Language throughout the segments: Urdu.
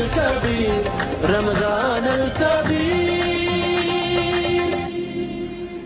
الكبير رمضان الكبير.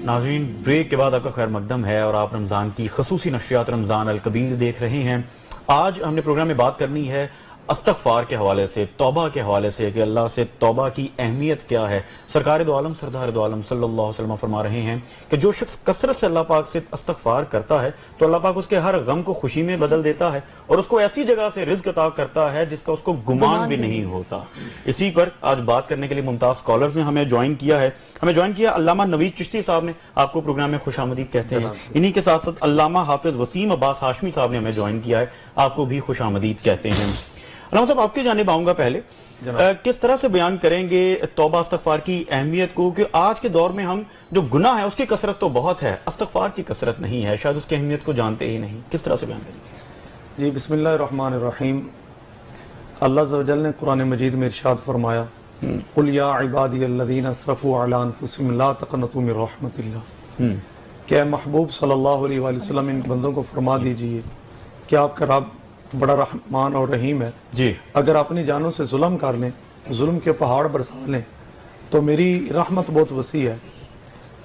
ناظرین، بریک کے بعد آپ کا خیر مقدم ہے اور آپ رمضان کی خصوصی نشریات رمضان الکبیر دیکھ رہے ہیں. آج ہم نے پروگرام میں بات کرنی ہے استغفار کے حوالے سے، توبہ کے حوالے سے کہ اللہ سے توبہ کی اہمیت کیا ہے. سرکار دو عالم سردار دو عالم صلی اللہ علیہ وسلم فرما رہے ہیں کہ جو شخص کثرت سے اللہ پاک سے استغفار کرتا ہے تو اللہ pاک اس کے ہر غم کو خوشی میں بدل دیتا ہے اور اس کو ایسی جگہ سے رزق عطا کرتا ہے جس کا اس کو گمان بھی نہیں ہوتا. اسی پر آج بات کرنے کے لیے ممتاز کالرز نے ہمیں جوائن کیا ہے. علامہ نوید چشتی صاحب نے. آپ کو پروگرام میں خوش آمدید کہتے ہیں. انہی کے ساتھ ساتھ علامہ حافظ وسیم عباس ہاشمی صاحب نے ہمیں جوائن کیا ہے. آپ کو بھی خوش آمدید کہتے ہیں. علامہ صاحب، آپ کی جانب آؤں گا. پہلے کس طرح سے بیان کریں گے توبہ استغفار کی اہمیت کو کہ آج کے دور میں ہم جو گناہ ہے اس کی کثرت تو بہت ہے، استغفار کی کثرت نہیں ہے، شاید اس کی اہمیت کو جانتے ہی نہیں. کس طرح سے بیان کریں گے؟ جی، بسم اللہ الرحمن الرحیم. اللہ عز و جل نے قرآن مجید میں ارشاد فرمایا، قُلْ يَا عِبَادِيَ الَّذِينَ أَسْرَفُوا عَلَىٰ أَنفُسِهِمْ لَا تَقْنَطُوا مِن رَحْمَةِ اللَّهِ. کہ اے محبوب صلی اللہ علیہ وآلہ وسلم ان بندوں کو فرما دیجئے کہ آپ کا رب بڑا رحمان اور رحیم ہے. جی، اگر اپنی جانوں سے ظلم کر لیں، ظلم کے پہاڑ برسا لیں تو میری رحمت بہت وسیع ہے.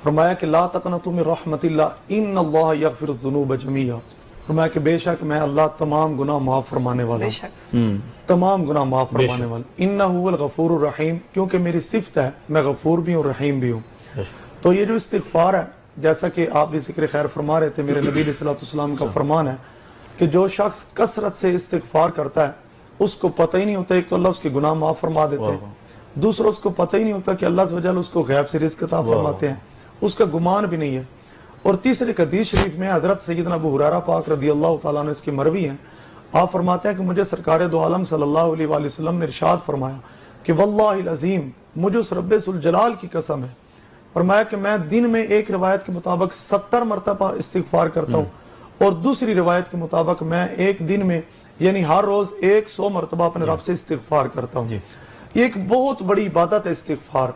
فرمایا کہ لا تقنطوا من رحمت اللہ ان اللہ یغفر الذنوب جميعا. فرمایا کہ بے شک میں اللہ تمام گناہ معاف فرمانے والا ہوں، تمام گناہ معاف فرمانے والا. انہ هو الغفور الرحیم، کیونکہ میری صفت ہے میں غفور بھی ہوں رحیم بھی ہوں. تو یہ جو استغفار ہے، جیسا کہ آپ بھی ذکر خیر فرما رہے تھے، میرے نبی علیہ السلام کا فرمان ہے کہ جو شخص کثرت سے استغفار کرتا ہے اس کو پتہ ہی نہیں ہوتا، ایک تو اللہ اس کے گناہ معاف فرما دیتے ہیں، دوسرا اس کو پتہ ہی نہیں ہوتا کہ اللہ عز و جل اس کو غیب سے رزق عطا فرماتے ہیں، اس کا گمان بھی نہیں ہے. اور تیسرے حدیث شریف میں حضرت سیدنا ابو ہریرہ پاک رضی اللہ تعالیٰ عنہ اس کے مروی ہیں، آپ فرماتے ہیں کہ مجھے سرکار دو عالم صلی اللہ علیہ وآلہ وسلم نے ارشاد فرمایا کہ واللہ العظیم، مجھے اس رب ذوالجلال کی قسم ہے، فرمایا کہ میں دن میں ایک روایت کے مطابق 70 مرتبہ استغفار کرتا ہوں اور دوسری روایت کے مطابق میں ایک دن میں یعنی ہر روز 100 مرتبہ اپنے رب سے استغفار کرتا ہوں. یہ ایک بہت بڑی عبادت ہے استغفار.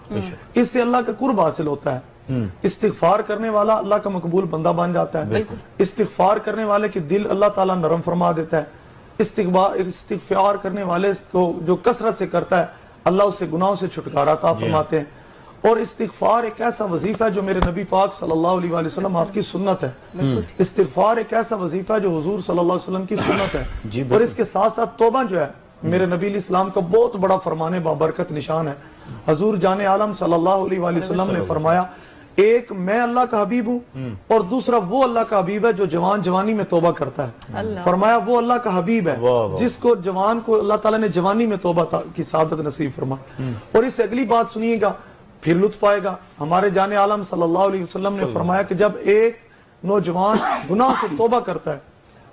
اس سے اللہ کا قرب حاصل ہوتا ہے. استغفار کرنے والا اللہ کا مقبول بندہ بن جاتا ہے. استغفار کرنے والے کے دل اللہ تعالیٰ نرم فرما دیتا ہے. استغفار کرنے والے کو جو کثرت سے کرتا ہے اللہ اسے گناہوں سے چھٹکارا عطا فرماتے ہیں. اور استغفار ایک ایسا وظیفہ ہے جو میرے نبی پاک صلی اللہ علیہ وآلہ وسلم آپ کی سنت ہے. استغفار ایک ایسا وظیفہ ہے جو حضور صلی اللہ علیہ وسلم کی سنت ہے. اور اس کے ساتھ ساتھ توبہ جو ہے میرے نبی علیہ السلام کا بہت بڑا فرمان بابرکت نشان ہے. حضور جان عالم صلی اللہ علیہ وآلہ وسلم نے فرمایا، ایک میں اللہ کا حبیب ہوں اور دوسرا وہ اللہ کا حبیب ہے جو جوانی میں توبہ کرتا ہے. فرمایا وہ اللہ کا حبیب ہے جس کو جوان کو اللہ تعالیٰ نے جوانی میں توبہ کی سعادت نصیب فرمائی. اور اس سے اگلی بات سنیے گا، پھر لطف آئے گا. ہمارے جان عالم صلی اللہ علیہ وسلم نے فرمایا کہ جب ایک نوجوان گناہ سے توبہ کرتا ہے،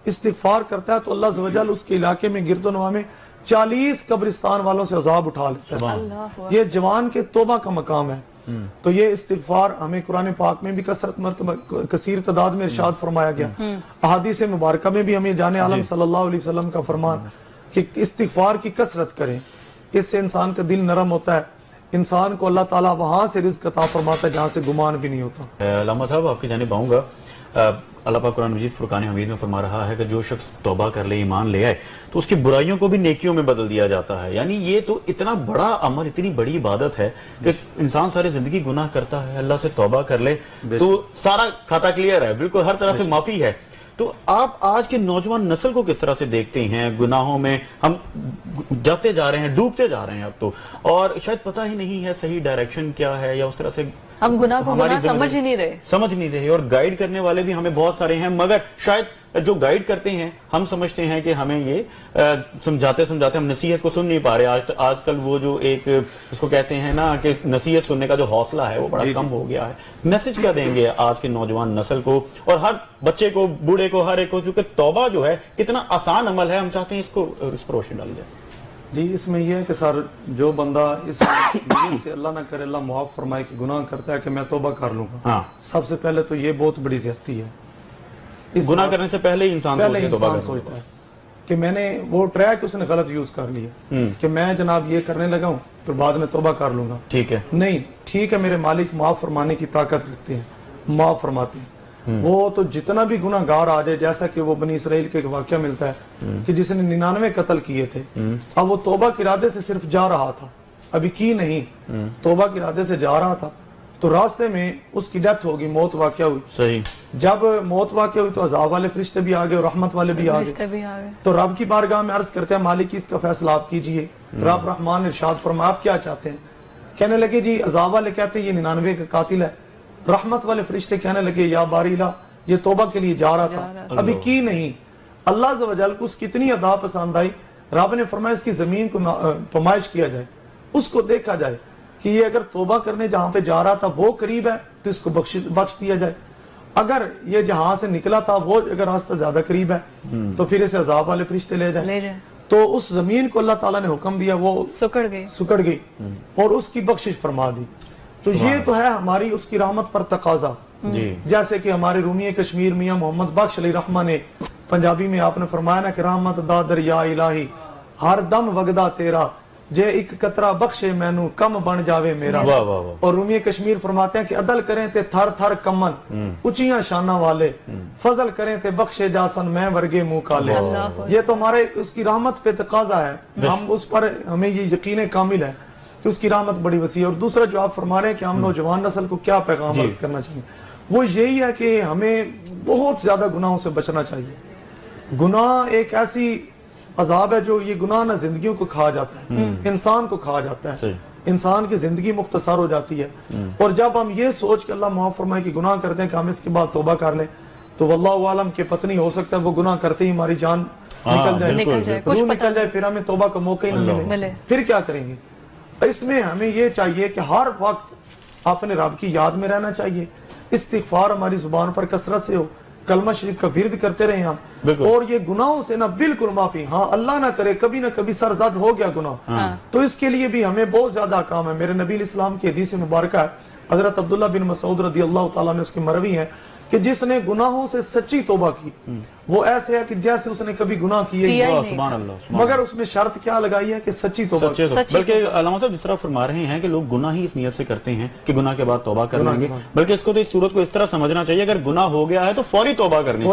استغفار کرتا ہے، تو اللہ عز و جل اس کے علاقے میں گرد و نواح میں 40 قبرستان والوں سے عذاب اٹھا لیتا ہے. یہ جوان کے توبہ کا مقام ہے. تو یہ استغفار ہمیں قرآن پاک میں بھی مرتبہ کثیر تعداد میں ارشاد فرمایا گیا. احادیث مبارکہ میں بھی ہمیں جان عالم صلی اللہ علیہ وسلم کا فرمان کہ استغفار کی کثرت کریں. اس سے انسان کا دل نرم ہوتا ہے، انسان کو اللہ تعالیٰ وہاں سے رزق عطا فرماتا ہے جہاں سے گمان بھی نہیں ہوتا. علامہ صاحب، آپ کی جانب آؤں گا. اللہ پاک قرآن مجید فرقان حمید میں فرما رہا ہے کہ جو شخص توبہ کر لے، ایمان لے آئے، تو اس کی برائیوں کو بھی نیکیوں میں بدل دیا جاتا ہے. یعنی یہ تو اتنا بڑا عمل، اتنی بڑی عبادت ہے کہ انسان ساری زندگی گناہ کرتا ہے، اللہ سے توبہ کر لے تو سارا کھاتا کلیئر ہے، بالکل ہر طرح سے معافی ہے. تو آپ آج کے نوجوان نسل کو کس طرح سے دیکھتے ہیں؟ گناہوں میں ہم جاتے جا رہے ہیں، ڈوبتے جا رہے ہیں اب تو، اور شاید پتہ ہی نہیں ہے صحیح ڈائریکشن کیا ہے، یا اس طرح سے ہم گناہ کو گناہ سمجھ ہی نہیں رہے. اور گائیڈ کرنے والے بھی ہمیں بہت سارے ہیں، مگر شاید جو گائیڈ کرتے ہیں ہم سمجھتے ہیں کہ ہمیں یہ سمجھاتے ہم نصیحت کو سن نہیں پا رہے. آج کل وہ جو ایک اس کو کہتے ہیں نا کہ نصیحت سننے کا جو حوصلہ ہے وہ بڑا کم ہو گیا ہے. میسج کیا دیں گے آج کے نوجوان نسل کو اور ہر بچے کو، بوڑھے کو، ہر ایک کو؟ چونکہ توبہ جو ہے کتنا آسان عمل ہے، ہم چاہتے ہیں اس پر روشنی ڈالی جائے. جی، اس میں یہ ہے کہ سر جو بندہ اس نیت سے اللہ نہ کرے اللہ معاف فرمائے کہ گناہ کرتا ہے کہ میں توبہ کر لوں گا، سب سے پہلے تو یہ بہت بڑی زیادتی ہے. گناہ کرنے سے پہلے ہی انسان سوچتا ہے کہ میں نے وہ ٹریک اس نے غلط یوز کر لیا کہ میں جناب یہ کرنے لگا ہوں پھر بعد میں توبہ کر لوں گا. ٹھیک ہے، نہیں، ٹھیک ہے، میرے مالک معاف فرمانے کی طاقت رکھتے ہیں، معاف فرماتے ہیں. وہ تو جتنا بھی گناہ گار آ جائے، جیسا کہ وہ بنی اسرائیل کے ایک واقعہ ملتا ہے کہ جس نے 99 قتل کیے تھے، اب وہ توبہ کے ارادے سے صرف جا رہا تھا، ابھی کی نہیں، توبہ کے ارادے سے جا رہا تھا، تو راستے میں اس کی ڈیتھ ہوگی، موت واقع ہوئی۔ صحیح۔ جب موت واقع ہوئی تو عذاب والے فرشتے بھی آگئے اور رحمت والے بھی آگئے، تو رب کی بارگاہ میں عرض کرتے ہیں مالک اس کا فیصلہ آپ کیجئے۔ رب رحمان ارشاد فرمایا آپ کیا چاہتے ہیں؟ کہنے لگے جی عذاب والے کہتے ہیں یہ 99 کا قاتل ہے، رحمت والے فرشتے کہنے لگے یا باری لا یہ توبہ کے لیے جا رہا تھا، ابھی کی نہیں۔ اللہ عز و جل کو اس کی اتنی ادا پسند آئی، رب نے فرمایا اس کی زمین کو پمائش کیا جائے، اس کو دیکھا جائے کہ یہ اگر توبہ کرنے جہاں پہ جا رہا تھا وہ قریب ہے تو اس کو بخش دیا جائے، اگر یہ جہاں سے نکلا تھا وہ اگر راستہ زیادہ قریب ہے تو پھر اسے عذاب والے فرشتے لے جائیں۔ تو اس زمین کو اللہ تعالیٰ نے حکم دیا، وہ سکڑ گئی اور اس کی بخشش فرما دی۔ تو یہ تو ہے ہماری اس کی رحمت پر تقاضا، جیسے کہ ہمارے رومی کشمیر میاں محمد بخش علیہ رحمہ نے پنجابی میں آپ نے فرمایا نا کہ رحمت دا دریا الہی ہر دم وگدا تیرا، جے ایک قطرہ بخشے مینو کم بن جاوے میرا۔ اور رومی کشمیر فرماتے ہیں کہ عدل کریں تے تھر تھر کمن اچیاں شانہ والے، فضل کریں تے بخشے جاسن میں ورگے منہ کالے۔ یہ تو ہمارے اس کی رحمت پہ تقاضا ہے، ہم اس پر ہمیں یہ یقین کامل ہے کہ اس کی رحمت بڑی وسیع ہے۔ اور دوسرا جو آپ فرما رہے ہیں کہ ہم نوجوان نسل کو کیا پیغام عرض کرنا چاہیے، وہ یہی ہے کہ ہمیں بہت زیادہ گناہوں سے بچنا چاہیے۔ گناہ ایک ایسی عذاب ہے جو یہ گناہ نہ زندگیوں کو کھا جاتا ہے، انسان کو کھا جاتا ہے، انسان کی زندگی مختصر ہو جاتی ہے۔ اور جب ہم یہ سوچ کے اللہ معاف فرمائے کہ گناہ کرتے ہیں کہ ہم اس کے بعد توبہ کر لیں، تو واللہ عالم کہ پتہ نہیں ہو سکتا ہے وہ گناہ کرتے ہی ہماری جان نکل جائے، روح نکل جائے، پھر ہمیں توبہ کا موقع ہی نہ ملے، پھر کیا کریں گے؟ اس میں ہمیں یہ چاہیے کہ ہر وقت اپنے رب کی یاد میں رہنا چاہیے، استغفار ہماری زبان پر کثرت سے ہو، کلمہ شریف کا ورد کرتے رہے ہم، اور یہ گناہوں سے نہ بالکل معافی، ہاں اللہ نہ کرے کبھی نہ کبھی سرزد ہو گیا گناہ، تو اس کے لیے بھی ہمیں بہت زیادہ کام ہے۔ میرے نبی علیہ السلام کی حدیث مبارکہ ہے، حضرت عبداللہ بن مسعود رضی اللہ تعالیٰ نے اس کے مروی ہیں کہ جس نے گناہوں سے سچی توبہ کی وہ ایسے ہے کہ جیسے اس نے کبھی گناہ کیے ہی نہیں، مگر اس میں شرط کیا لگائی ہے کہ سچی توبہ۔ بلکہ علامہ صاحب جس طرح فرما رہے ہیں کہ لوگ گناہ ہی اس نیت سے کرتے ہیں کہ گناہ کے بعد توبہ کر لیں گے، بلکہ اس کو تو اس صورت کو اس طرح سمجھنا چاہیے اگر گناہ ہو گیا ہے تو فوری توبہ کرنی